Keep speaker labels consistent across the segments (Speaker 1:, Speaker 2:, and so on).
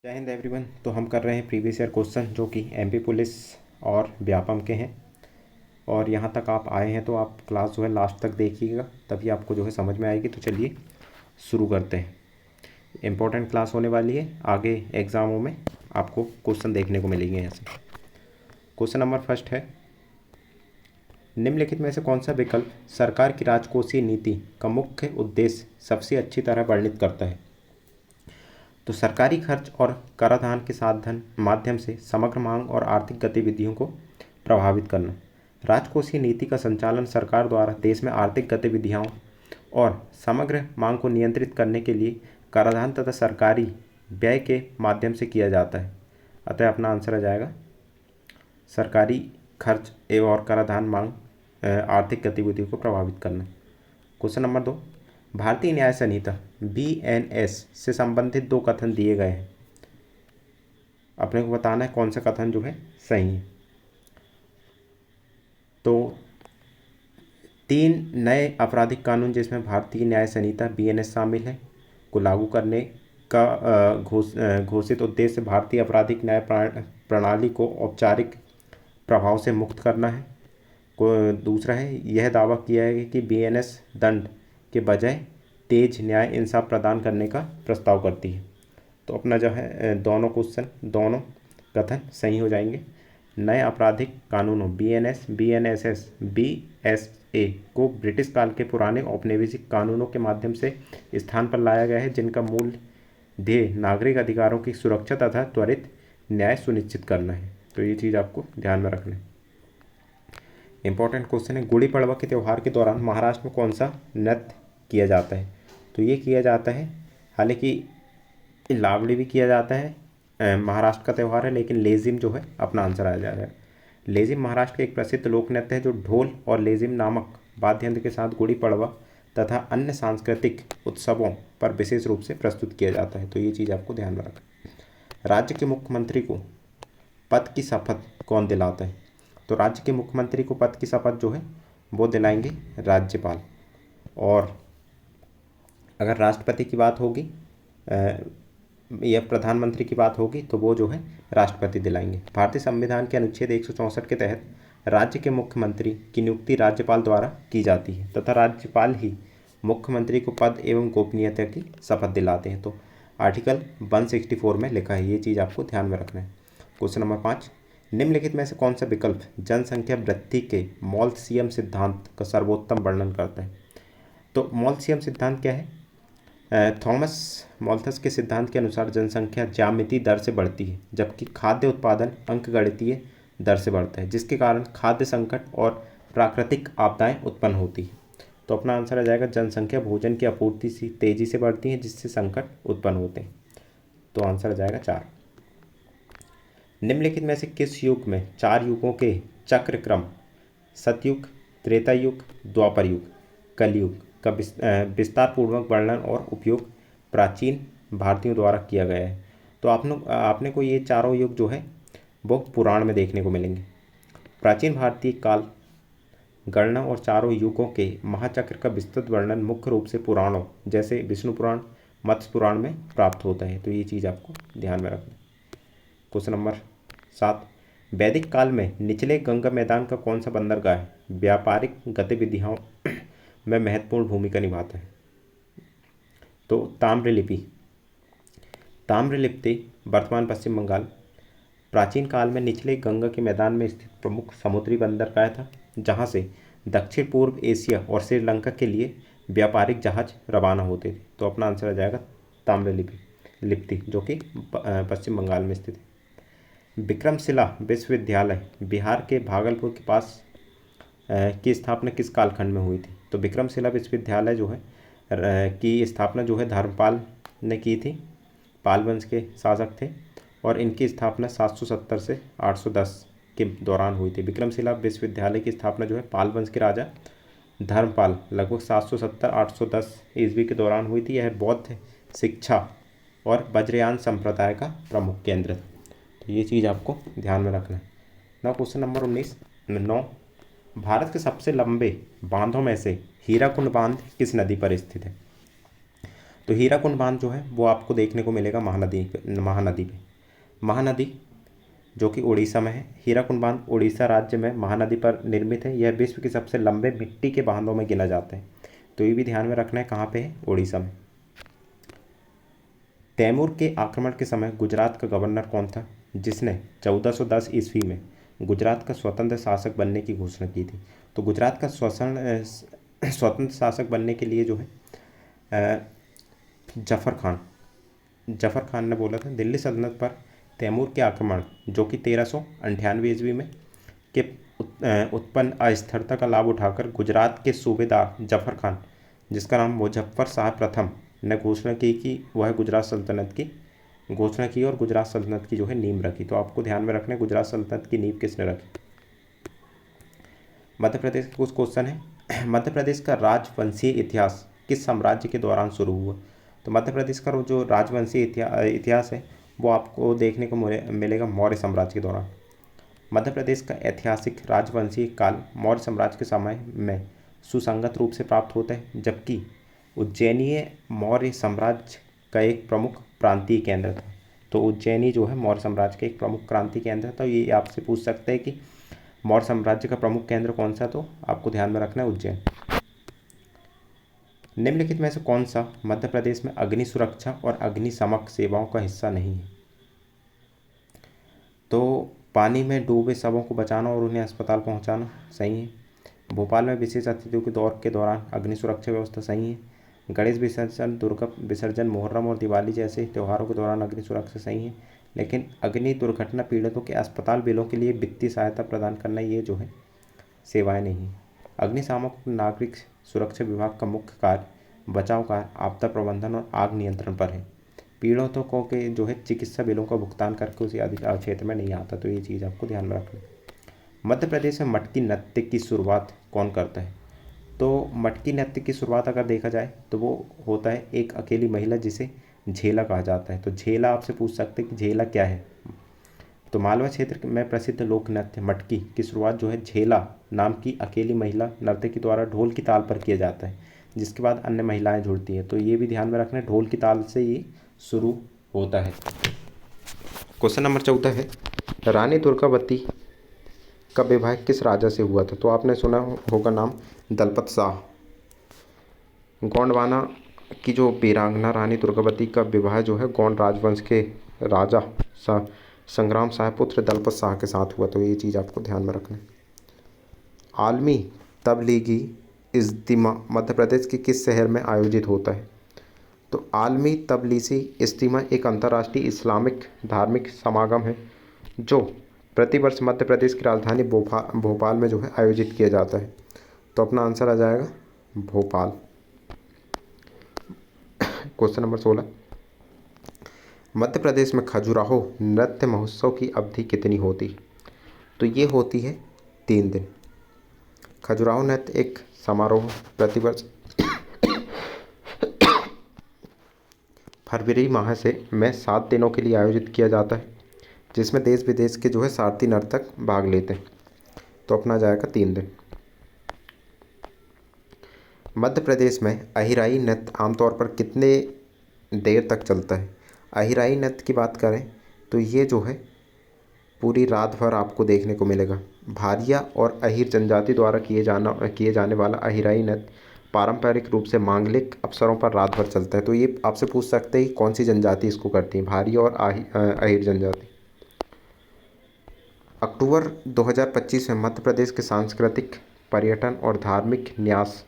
Speaker 1: जय हिंद एवरीवन। तो हम कर रहे हैं प्रीवियस ईयर क्वेश्चन जो कि एमपी पुलिस और व्यापम के हैं। और यहाँ तक आप आए हैं तो आप क्लास जो है लास्ट तक देखिएगा, तभी आपको जो है समझ में आएगी। तो चलिए शुरू करते हैं। इम्पोर्टेंट क्लास होने वाली है, आगे एग्ज़ामों में आपको क्वेश्चन देखने को मिलेंगे यहाँ से। क्वेश्चन नंबर फर्स्ट है, निम्नलिखित में से कौन सा विकल्प सरकार की राजकोषीय नीति का मुख्य उद्देश्य सबसे अच्छी तरह वर्णित करता है? तो सरकारी खर्च और कराधान के साधन माध्यम से समग्र मांग और आर्थिक गतिविधियों को प्रभावित करना। राजकोषीय नीति का संचालन सरकार द्वारा देश में आर्थिक गतिविधियों और समग्र मांग को नियंत्रित करने के लिए कराधान तथा सरकारी व्यय के माध्यम से किया जाता है। अतः अपना आंसर आ जाएगा सरकारी खर्च एवं और कराधान मांग आर्थिक गतिविधियों को प्रभावित करना। क्वेश्चन नंबर 2, भारतीय न्याय संहिता BNS से संबंधित दो कथन दिए गए हैं। अपने को बताना है कौन सा कथन जो है सही है। तो 3 नए आपराधिक कानून जिसमें भारतीय न्याय संहिता BNS शामिल है को लागू करने का घोषित उद्देश्य भारतीय आपराधिक न्याय प्रणाली को औपचारिक प्रभाव से मुक्त करना है। दूसरा है, यह दावा किया है कि BNS दंड के बजाय तेज न्याय इंसाफ प्रदान करने का प्रस्ताव करती है। तो अपना जो है दोनों कथन सही हो जाएंगे। नए आपराधिक कानूनों BNS, BNSS, BSA को ब्रिटिश काल के पुराने औपनिवेशिक कानूनों के माध्यम से स्थान पर लाया गया है, जिनका मूल ध्येय नागरिक अधिकारों की सुरक्षा तथा त्वरित न्याय सुनिश्चित करना है। तो ये चीज़ आपको ध्यान में रखना है। इंपॉर्टेंट क्वेश्चन है, गुड़ी पड़वा के त्यौहार के दौरान महाराष्ट्र में कौन सा नृत्य किया जाता है? तो ये किया जाता है, हालांकि लावड़ी भी किया जाता है, महाराष्ट्र का त्यौहार है, लेकिन लेजिम जो है अपना आंसर आ जा रहा है। लेजिम महाराष्ट्र के एक प्रसिद्ध लोक नृत्य है जो ढोल और लेजिम नामक वाद्य यंत्र के साथ गुड़ी पड़वा तथा अन्य सांस्कृतिक उत्सवों पर विशेष रूप से प्रस्तुत किया जाता है। तो ये चीज़ आपको ध्यान में रखना। राज्य के मुख्यमंत्री को पद की शपथ कौन दिलाता है? तो राज्य के मुख्यमंत्री को पद की शपथ जो है वो दिलाएंगे राज्यपाल। और अगर राष्ट्रपति की बात होगी या प्रधानमंत्री की बात होगी तो वो जो है राष्ट्रपति दिलाएंगे। भारतीय संविधान के अनुच्छेद 164 के तहत राज्य के मुख्यमंत्री की नियुक्ति राज्यपाल द्वारा की जाती है तथा राज्यपाल ही मुख्यमंत्री को पद एवं गोपनीयता की शपथ दिलाते हैं। तो आर्टिकल 164 में लिखा है, ये चीज़ आपको ध्यान में रखना है। क्वेश्चन नंबर 5, निम्नलिखित में से कौन सा विकल्प जनसंख्या वृद्धि के मॉल्थसियम सिद्धांत का सर्वोत्तम वर्णन करता है? तो मॉल्थसियम सिद्धांत क्या है? थॉमस मॉल्थस के सिद्धांत के अनुसार जनसंख्या ज्यामितीय दर से बढ़ती है, जबकि खाद्य उत्पादन अंकगणितीय दर से बढ़ता है, जिसके कारण खाद्य संकट और प्राकृतिक आपदाएं उत्पन्न होती है। तो अपना आंसर आ जाएगा जनसंख्या भोजन की आपूर्ति से तेजी से बढ़ती है, जिससे संकट उत्पन्न होते हैं। तो आंसर आ जाएगा 4। निम्नलिखित में से किस युग में 4 युगों के चक्र क्रम सतयुग, त्रेता युग, द्वापर युग, कलयुग का विस्तार पूर्वक वर्णन और उपयोग प्राचीन भारतीयों द्वारा किया गया है? तो आपने को ये चारों युग जो है वो पुराण में देखने को मिलेंगे। प्राचीन भारतीय काल गणना और चारों युगों के महाचक्र का विस्तृत वर्णन मुख्य रूप से पुराणों जैसे विष्णु पुराण, मत्स्य पुराण में प्राप्त होता है। तो ये चीज़ आपको ध्यान में रखना। क्वेश्चन नंबर 7, वैदिक काल में निचले गंगा मैदान का कौन सा बंदरगाह व्यापारिक गतिविधियों में महत्वपूर्ण भूमिका निभाता है? तो ताम्रलिप्ति वर्तमान पश्चिम बंगाल प्राचीन काल में निचले गंगा के मैदान में स्थित प्रमुख समुद्री बंदरगाह था, जहां से दक्षिण पूर्व एशिया और श्रीलंका के लिए व्यापारिक जहाज रवाना होते थे। तो अपना आंसर आ जाएगा ताम्रलिप्ति, जो कि पश्चिम बंगाल में स्थित है। विक्रमशिला विश्वविद्यालय बिहार के भागलपुर के पास की स्थापना किस कालखंड में हुई थी? तो विक्रमशिला विश्वविद्यालय जो है की स्थापना जो है धर्मपाल ने की थी। पाल वंश के शासक थे और इनकी स्थापना 770 से 810 के दौरान हुई थी। विक्रमशिला विश्वविद्यालय की स्थापना जो है पाल वंश के राजा धर्मपाल लगभग 770-810 ईस्वी के दौरान हुई थी। यह बौद्ध शिक्षा और वज्रयान संप्रदाय का प्रमुख केंद्र था। तो ये चीज़ आपको ध्यान में रखना है ना। क्वेश्चन नंबर 9, भारत के सबसे लंबे बांधों में से हीराकुंड बांध किस नदी पर स्थित है? तो हीराकुंड बांध जो है वो आपको देखने को मिलेगा महानदी पे। महानदी जो कि उड़ीसा में है। हीराकुंड बांध उड़ीसा राज्य में महानदी पर निर्मित है। यह विश्व के सबसे लंबे मिट्टी के बांधों में गिना जाता है। तो ये भी ध्यान में रखना है, कहाँ पे है, उड़ीसा में। तैमूर के आक्रमण के समय गुजरात का गवर्नर कौन था जिसने 1410 ईस्वी में गुजरात का स्वतंत्र शासक बनने की घोषणा की थी? तो गुजरात का स्वतंत्र शासक बनने के लिए जो है जफर खान ने बोला था। दिल्ली सल्तनत पर तैमूर के आक्रमण जो कि 1398 ईस्वी में के उत्पन्न अस्थिरता का लाभ उठाकर गुजरात के सूबेदार जफर खान, जिसका नाम मुजफ्फर शाह प्रथम, ने घोषणा की कि वह गुजरात सल्तनत की घोषणा की और गुजरात सल्तनत की जो है नींव रखी। तो आपको ध्यान में रखना है गुजरात सल्तनत की नींव किसने रखी। मध्य प्रदेश के कुछ क्वेश्चन है। मध्य प्रदेश का राजवंशीय इतिहास किस साम्राज्य के दौरान शुरू हुआ? तो मध्य प्रदेश का जो राजवंशीय इतिहास है वो आपको देखने को मिलेगा मौर्य साम्राज्य के दौरान। मध्य प्रदेश का ऐतिहासिक राजवंशीय काल मौर्य साम्राज्य के समय में सुसंगत रूप से प्राप्त होता है, जबकि उज्जैनीय मौर्य साम्राज्य का एक प्रमुख प्रांतीय केंद्र था। तो उज्जैनी जो है मौर्य साम्राज्य का एक प्रमुख क्रांति केंद्र था। ये आपसे पूछ सकते हैं कि मौर्य साम्राज्य का प्रमुख केंद्र कौन सा, तो आपको ध्यान में रखना है उज्जैन। निम्नलिखित में से कौन सा मध्य प्रदेश में अग्नि सुरक्षा और अग्निशमन सेवाओं का हिस्सा नहीं है? तो पानी में डूबे शवों को बचाना और उन्हें अस्पताल पहुंचाना सही है। भोपाल में विशेष अतिथियों के दौर के दौरान अग्नि सुरक्षा व्यवस्था सही है। गणेश विसर्जन, दुर्गा विसर्जन, मुहर्रम और दिवाली जैसे त्योहारों के दौरान अग्नि सुरक्षा सही है। लेकिन अग्नि दुर्घटना पीड़ितों के अस्पताल बिलों के लिए वित्तीय सहायता प्रदान करना, ये जो है सेवाएं नहीं है। अग्निशामक नागरिक सुरक्षा विभाग का मुख्य कार्य बचाव कार्य, आपदा प्रबंधन और आग नियंत्रण पर है। पीड़ितों को के जो है चिकित्सा बिलों का भुगतान करके उसी क्षेत्र में नहीं आता। तो ये चीज़ आपको ध्यान में रखना है। मध्य प्रदेश में मटकी नृत्य की शुरुआत कौन करता है? तो मटकी नृत्य की शुरुआत अगर देखा जाए तो वो होता है एक अकेली महिला जिसे झेला कहा जाता है। तो झेला आपसे पूछ सकते हैं कि झेला क्या है। तो मालवा क्षेत्र में प्रसिद्ध लोक नृत्य मटकी की शुरुआत जो है झेला नाम की अकेली महिला नर्तकी द्वारा ढोल की ताल पर किया जाता है, जिसके बाद अन्य महिलाएं जुड़ती हैं। तो ये भी ध्यान में रखना है, ढोल की ताल से ये शुरू होता है। क्वेश्चन नंबर 14 है, रानी दुर्गावती का विवाह किस राजा से हुआ था? तो आपने सुना होगा नाम दलपत शाह। गोंडवाना की जो वीरांगना रानी दुर्गावती का विवाह जो है गोंड राजवंश के राजा संग्राम शाह पुत्र दलपत शाह के साथ हुआ। तो ये चीज़ आपको ध्यान में रखना है। आलमी तबलीगी इज्तिमा मध्य प्रदेश के किस शहर में आयोजित होता है? तो आलमी तबलीगी इज्तिमा एक अंतर्राष्ट्रीय इस्लामिक धार्मिक समागम है जो प्रतिवर्ष मध्य प्रदेश की राजधानी भोपाल में जो है आयोजित किया जाता है। तो अपना आंसर आ जाएगा भोपाल। क्वेश्चन नंबर 16, मध्य प्रदेश में खजुराहो नृत्य महोत्सव की अवधि कितनी होती? तो ये होती है 3 दिन। खजुराहो नृत्य एक समारोह प्रतिवर्ष फरवरी माह में 7 दिनों के लिए आयोजित किया जाता है, जिसमें देश विदेश के जो है सारथी नर्तक भाग लेते हैं। तो अपना जाएगा 3 दिन। मध्य प्रदेश में अहिराई नृत्य आमतौर पर कितने देर तक चलता है? अहिराई नृत्य की बात करें तो ये जो है पूरी रात भर आपको देखने को मिलेगा। भारिया और अहिर जनजाति द्वारा किए जाने वाला अहिराई नृत्य पारंपरिक रूप से मांगलिक अवसरों पर रात भर चलता है। तो ये आपसे पूछ सकते हैं कौन सी जनजाति इसको करती है, भारिया और अहिर जनजाति। अक्टूबर 2025 में मध्य प्रदेश के सांस्कृतिक पर्यटन और धार्मिक न्यास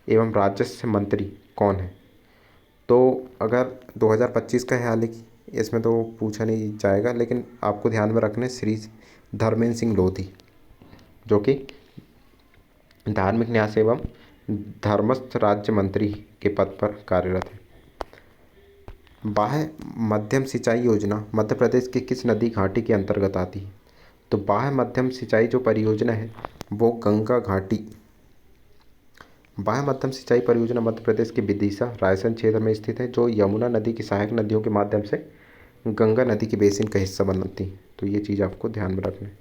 Speaker 1: एवं राजस्व मंत्री कौन है? तो अगर 2025 का है, हालांकि इसमें तो पूछा नहीं जाएगा, लेकिन आपको ध्यान में रखना है श्री धर्मेंद्र सिंह लोधी, जो कि धार्मिक न्यास एवं धर्मस्थ राज्य मंत्री के पद पर कार्यरत है। बाह्य मध्यम सिंचाई योजना मध्य प्रदेश की किस नदी घाटी के अंतर्गत आती है? तो बाह्य मध्यम सिंचाई जो परियोजना है वो गंगा घाटी। बाह्य मध्यम सिंचाई परियोजना मध्य प्रदेश के विदिशा रायसेन क्षेत्र में स्थित है, जो यमुना नदी की सहायक नदियों के माध्यम से गंगा नदी के बेसिन का हिस्सा बनती है। तो ये चीज़ आपको ध्यान में रखना है।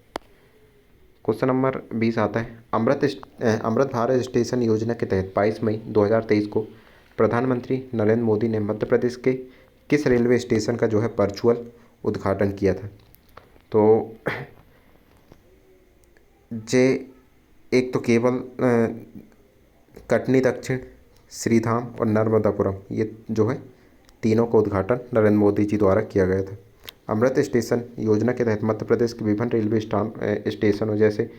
Speaker 1: क्वेश्चन नंबर 20 आता है, अमृत भारत स्टेशन योजना के तहत 22 मई 2023 को प्रधानमंत्री नरेंद्र मोदी ने मध्य प्रदेश के किस रेलवे स्टेशन का जो है वर्चुअल उद्घाटन किया था? तो जे एक तो केवल कटनी दक्षिण, श्रीधाम और नर्मदापुरम, ये जो है तीनों का उद्घाटन नरेंद्र मोदी जी द्वारा किया गया था। अमृत स्टेशन योजना के तहत मध्य प्रदेश के विभिन्न रेलवे स्टेशनों जैसे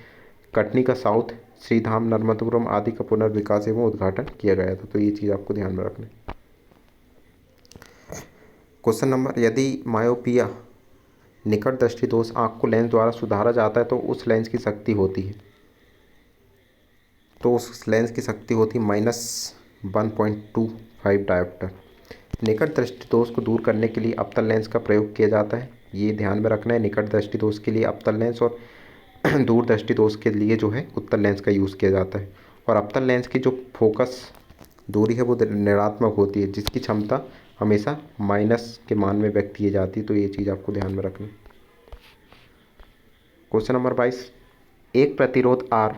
Speaker 1: कटनी का साउथ, श्रीधाम, नर्मदापुरम आदि का पुनर्विकास एवं उद्घाटन किया गया था। तो ये चीज़ आपको ध्यान में रखना है। क्वेश्चन नंबर, यदि मायोपिया निकट दृष्टि दोष आँख को लेंस द्वारा सुधारा जाता है तो उस लेंस की शक्ति होती है, तो उस लेंस की शक्ति होती है -1.25 डायोप्टर। निकट दृष्टि दोष को दूर करने के लिए अवतल लेंस का प्रयोग किया जाता है। ये ध्यान में रखना है, निकट दृष्टि दोष के लिए अवतल लेंस और दूर दृष्टि दोष के लिए जो है उत्तल लेंस का यूज़ किया जाता है। और अवतल लेंस की जो फोकस दूरी है वो ऋणात्मक होती है, जिसकी क्षमता हमेशा माइनस के मान में व्यक्त की जाती है। तो ये चीज़ आपको ध्यान में रखना है। क्वेश्चन नंबर 22, एक प्रतिरोध R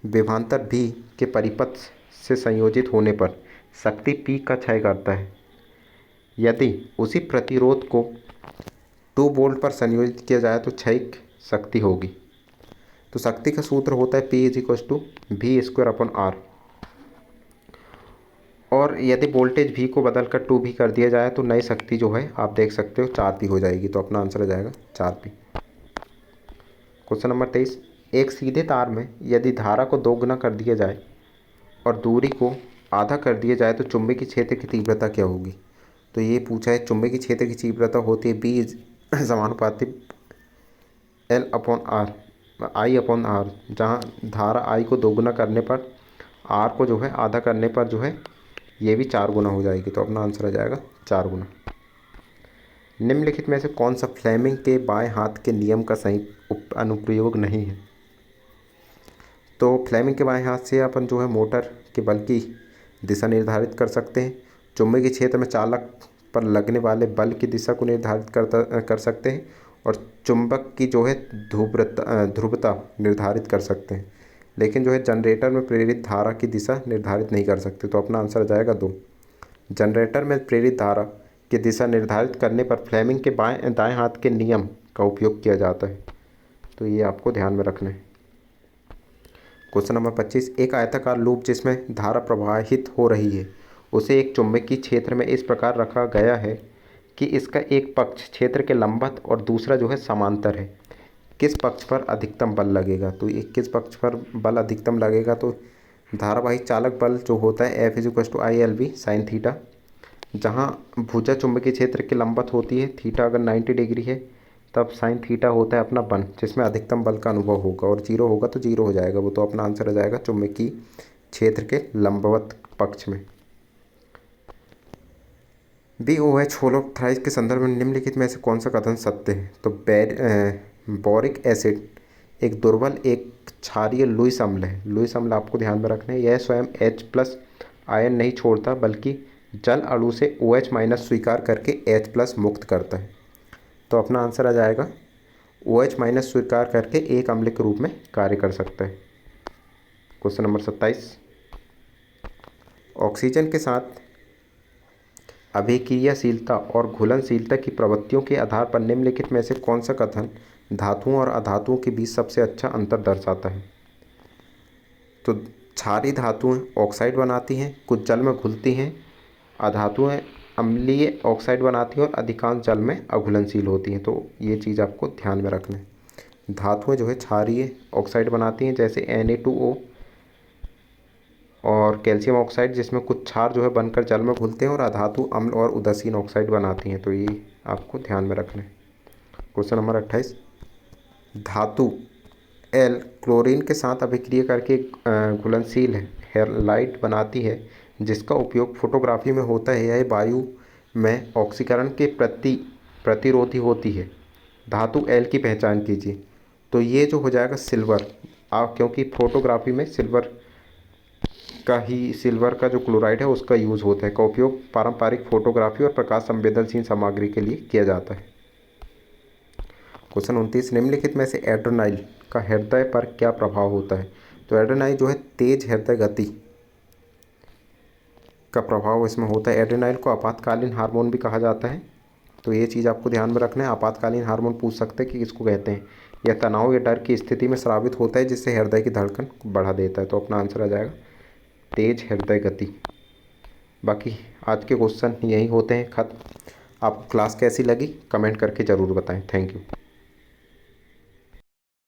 Speaker 1: विभवांतर V के परिपथ से संयोजित होने पर शक्ति P का क्षय करता है। यदि उसी प्रतिरोध को 2 वोल्ट पर संयोजित किया जाए तो क्षय शक्ति होगी। तो शक्ति का सूत्र होता है P = V²/R। और यदि वोल्टेज V को बदलकर 2V कर दिया जाए तो नई शक्ति जो है आप देख सकते हो 4P हो जाएगी। तो अपना आंसर आ जाएगा 4P। क्वेश्चन नंबर 23, एक सीधे तार में यदि धारा को 2 गुना कर दिया जाए और दूरी को आधा कर दिया जाए तो चुंबकीय क्षेत्र की तीव्रता क्या होगी? तो ये पूछा है। चुंबकीय क्षेत्र की तीव्रता होती है B समानुपाती L/R I/R, जहाँ धारा I को 2 गुना करने पर R को जो है आधा करने पर जो है ये भी 4 गुना हो जाएगी। तो अपना आंसर आ जाएगा 4 गुना। निम्नलिखित में से कौन सा फ्लेमिंग के बाएं हाथ के नियम का सही अनुप्रयोग नहीं है? तो फ्लेमिंग के बाएं हाथ से अपन जो है मोटर के बल की दिशा निर्धारित कर सकते हैं, चुंबकीय क्षेत्र में चालक पर लगने वाले बल की दिशा को निर्धारित कर सकते हैं और चुंबक की जो है ध्रुवता निर्धारित कर सकते हैं, लेकिन जो है जनरेटर में प्रेरित धारा की दिशा निर्धारित नहीं कर सकते। तो अपना आंसर आ जाएगा 2। जनरेटर में प्रेरित धारा की दिशा निर्धारित करने पर फ्लेमिंग के दाएं हाथ के नियम का उपयोग किया जाता है। तो ये आपको ध्यान में रखना है। क्वेश्चन नंबर 25, एक आयताकार लूप जिसमें धारा प्रवाहित हो रही है उसे एक चुंबकीय क्षेत्र में इस प्रकार रखा गया है कि इसका एक पक्ष क्षेत्र के लंबवत और दूसरा जो है समांतर है। किस पक्ष पर अधिकतम बल लगेगा? तो ये किस पक्ष पर बल अधिकतम लगेगा? तो धारावाही चालक बल जो होता है F = ILV sin थीटा, जहाँ भुजा चुंबकीय क्षेत्र के लंबवत होती है, थीटा अगर 90 डिग्री है तब साइन थीटा होता है अपना 1, जिसमें अधिकतम बल का अनुभव होगा, और 0 होगा तो 0 हो जाएगा वो। तो अपना आंसर आ जाएगा चुंबकीय क्षेत्र के लंबवत पक्ष में। BOH होलोथ्राइज के संदर्भ में निम्नलिखित में से कौन सा कथन सत्य है? तो बोरिक एसिड एक दुर्बल एक क्षारीय लुईस अम्ल है। लुईस अम्ल आपको ध्यान में रखना है। यह स्वयं H+ आयन नहीं छोड़ता बल्कि जल अणु से OH- स्वीकार करके H+ मुक्त करता है। तो अपना आंसर आ जाएगा OH- स्वीकार करके एक अम्ल के रूप में कार्य कर सकता है। क्वेश्चन नंबर 27, ऑक्सीजन के साथ अभिक्रियाशीलता और घुलनशीलता की प्रवृत्तियों के आधार पर निम्नलिखित में से कौन सा कथन धातुओं और अधातुओं के बीच सबसे अच्छा अंतर दर्शाता है? तो क्षारीय धातुएं ऑक्साइड बनाती हैं, कुछ जल में घुलती हैं। अधातुएं अम्लीय ऑक्साइड बनाती हैं और अधिकांश जल में अघुलनशील होती हैं। तो ये चीज़ आपको ध्यान में रखना है। धातुएं जो है क्षारीय ऑक्साइड बनाती हैं, जैसे Na2O और कैल्शियम ऑक्साइड, जिसमें कुछ क्षार जो है बनकर जल में घुलते हैं, और अधातु अम्ल और उदासीन ऑक्साइड बनाती हैं। तो ये आपको ध्यान में रखना है। क्वेश्चन नंबर 28, धातु L क्लोरीन के साथ अभिक्रिया करके घुलनशील हैलाइड बनाती है, जिसका उपयोग फोटोग्राफी में होता है। यह वायु में ऑक्सीकरण के प्रतिरोधी होती है। धातु L की पहचान कीजिए। तो ये जो हो जाएगा सिल्वर, क्योंकि फोटोग्राफी में सिल्वर का जो क्लोराइड है उसका यूज़ होता है, का उपयोग पारंपरिक फोटोग्राफी और प्रकाश संवेदनशील सामग्री के लिए किया जाता है। क्वेश्चन 29, निम्नलिखित में से एड्रेनालिन का हृदय पर क्या प्रभाव होता है? तो एड्रेनालिन जो है तेज हृदय गति का प्रभाव इसमें होता है। एड्रेनालिन को आपातकालीन हार्मोन भी कहा जाता है, तो ये चीज़ आपको ध्यान में रखना है। आपातकालीन हार्मोन पूछ सकते हैं कि किसको कहते हैं। यह तनाव या डर की स्थिति में स्रावित होता है, जिससे हृदय की धड़कन को बढ़ा देता है। तो अपना आंसर आ जाएगा तेज हृदय गति। बाकी आज के क्वेश्चन यही होते हैं ख़त्म। आपको क्लास कैसी लगी कमेंट करके ज़रूर बताएं। Thank you.